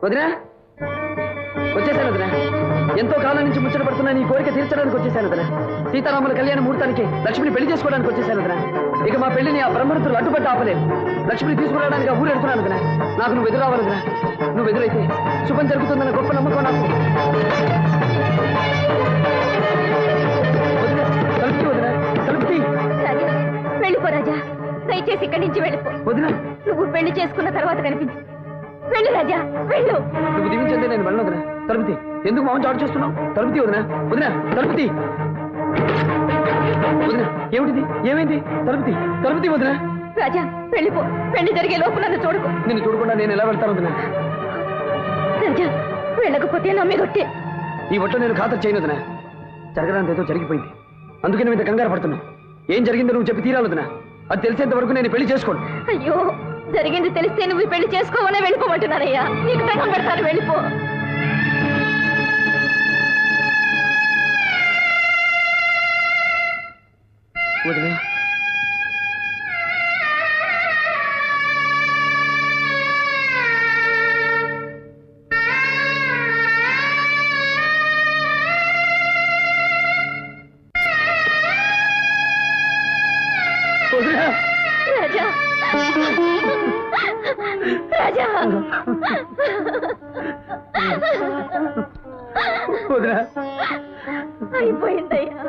వదినా వచ్చేసాను వదినా. ఎంతో కాలం నుంచి ముచ్చట పడుతున్నా నీ కోరిక తీర్చడానికి వచ్చేసాను వదినా. సీతారాముల కళ్యాణ ముహూర్తానికి లక్ష్మిని పెళ్లి చేసుకోవడానికి వచ్చేసాను వదినా. ఇక మా పెళ్లిని ఆ బ్రహ్మరుతులు అడ్డుపట్టి ఆపలేరు. లక్ష్మిని తీసుకురావడానికి ఆ ఊరు ఎడుతున్నాను వదినా. నాకు నువ్వు ఎదురు రావాలి వదినా. నువ్వు ఎదురైతే శుభం జరుగుతుందన్న గొప్ప నమ్మకం నాకు. కలుపుతీ వదినా, కలుపుతీ. వెళ్ళిపో రాజా, దయచేసి ఇక్కడి నుంచి వెళ్ళిపో. వదినా నువ్వు పెళ్లి చేసుకున్న తర్వాత కనిపించు. వెళ్ళు రాజా, వెళ్ళు. నువ్వు దీవించండి, నేను వెళ్ళను వదినా. తలుపుతీ. ఎందుకు మామూలు చాటు చేస్తున్నావు? తలుపుతీ వదినా. వదినా తలుపుతీ. వదినా ఏమిటిది? ఏమైంది? తలుపుతీ, తలుపుతీ వదినా. రాజా వెళ్ళిపో. పెళ్లి జరిగే లోపు నన్ను చూడకు. నిన్ను చూడకుండా నేను ఎలా వెళ్తాను వదినా? రాజా వెళ్ళకపోతే నమ్మిగొట్టే. ఈ ఒట్లో నేను ఖాతరు చేయను వదినా. జరగడానికి ఏదో జరిగిపోయింది, అందుకే నువ్వు ఇంత కంగారు పడుతున్నావు. ఏం జరిగిందో నువ్వు చెప్పి తీరాలి వదినా. అది తెలిసేంత వరకు నేను పెళ్లి చేసుకోను. అయ్యో, జరిగింది తెలిస్తే నువ్వు పెళ్లి చేసుకోవనే వెళ్ళిపోమంటున్నానయ్యా. నీకు దండం పెడతాను, వెళ్ళిపో. వదినా రాజా, రాజా, వదినా అయిపోయిందయ్యా,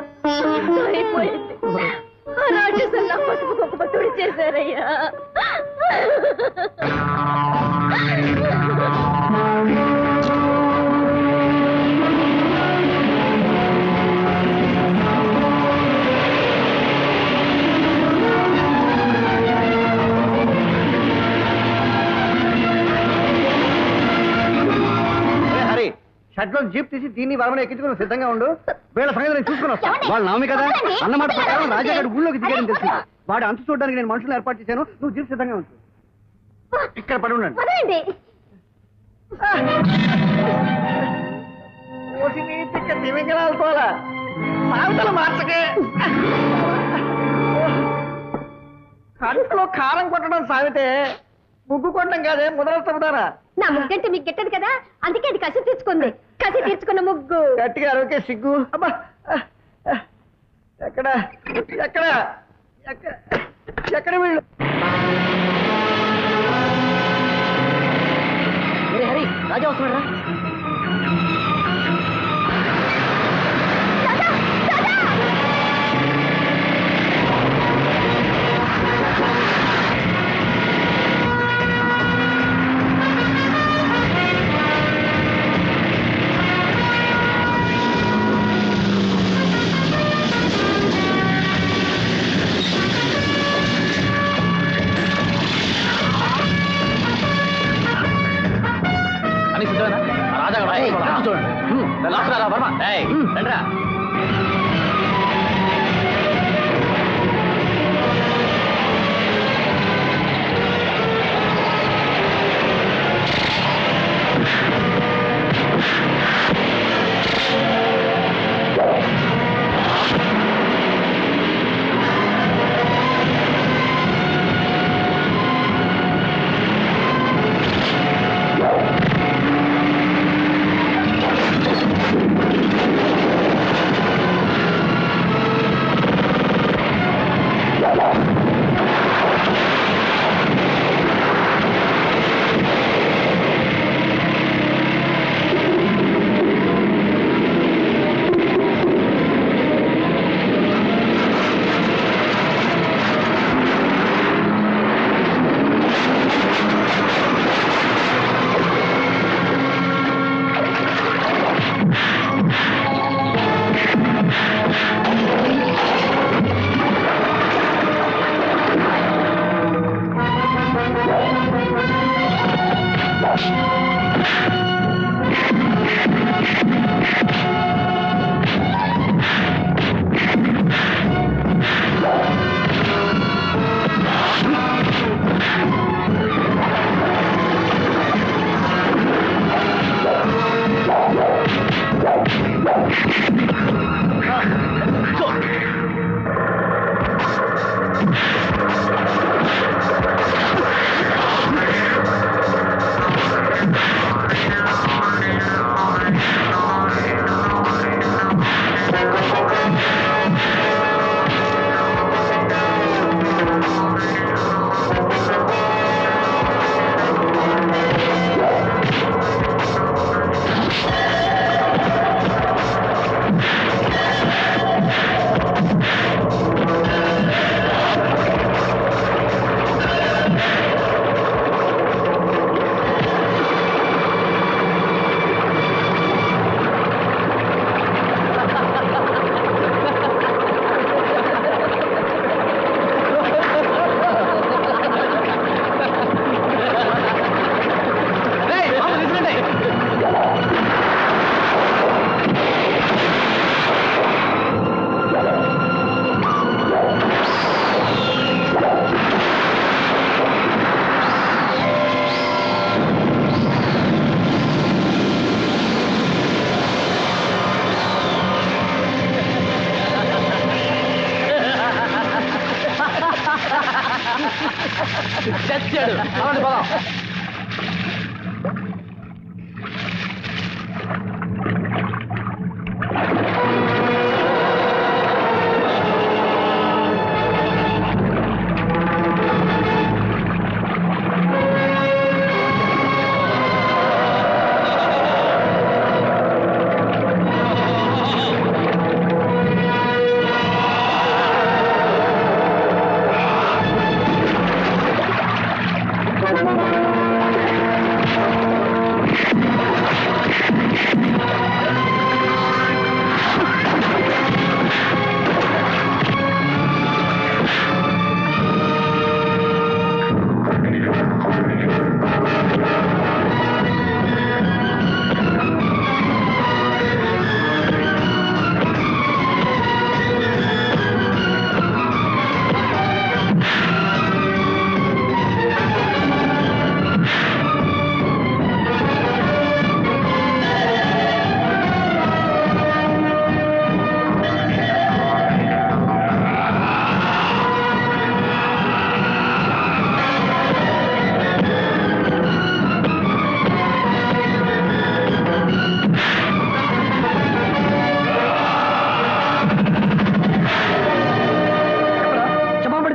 అయిపోయింది. ఆ రాక్షసులు నా పసుపు కుంకుమ తుడి చేశారయ్యా. షర్ట్లో జీప్ తీసి దీన్ని వరమని ఎక్కించుకుని సిద్ధంగా ఉండు. వీళ్ళ సంగతి నేను చూసుకుని వస్తాను. వాళ్ళు నవమి కదా అన్నమాట ప్రకారం రాజాగారి ఊళ్ళోకి దిగాడని తెలిసి వాడు అంతు చూడడానికి నేను మనుషులు ఏర్పాటు చేశాను. నువ్వు జీప్ సిద్ధంగా ఉంటు. ఇక్కడ పడి ఉండండి. సాగుతల మార్చకే. కడుపులో కారం కొట్టడం సాగితే ముగ్గు కొట్టడం కాదే ముదరస్తారా? నా ముగ్గంటే మీకు గిట్టదు కదా, అందుకే అది కసి తీర్చుకుంది. కసి తీర్చుకున్న ముగ్గు. గట్టిగా అరవకే సిగ్గు. అబ్బా ఎక్కడ ఎక్కడ ఎక్కడ వీళ్ళు? హరి రాజా వస్తున్నాడా? వచ్చేసాడు. పదండి, పదం.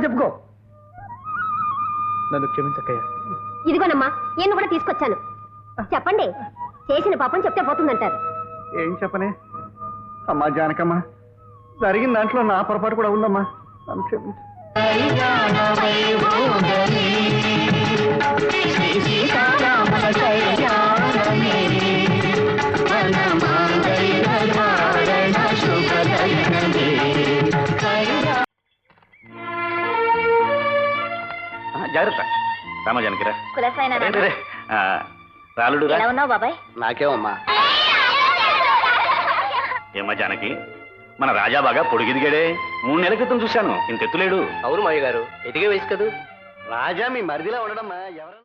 చెప్పుకో. నన్ను క్షమించక్కయ్య. ఇదిగోనమ్మా నేను కూడా తీసుకొచ్చాను. చెప్పండి, చేసిన పాపం చెప్తే పోతుందంటారు. ఏం చెప్పనే అమ్మా జానకమ్మ, జరిగిన దాంట్లో నా పొరపాటు కూడా ఉందమ్మా, నన్ను క్షమించు. జాగ్రత్త రామజానకిరా. కులసాయినా రాలుడు ఎలా ఉన్నావు బాబాయ్? నాకేమమ్మా. ఏమ్మా జానకి, మన రాజా బాగా పొడిగిదిగాడే. 3 నెలల క్రితం చూశాను, ఇంత ఎత్తులేడు. అవును మాయ గారు, ఎదిగే వయసు కదూ. రాజా మీ మరిదిలా ఉండడమ్మా, ఎవరు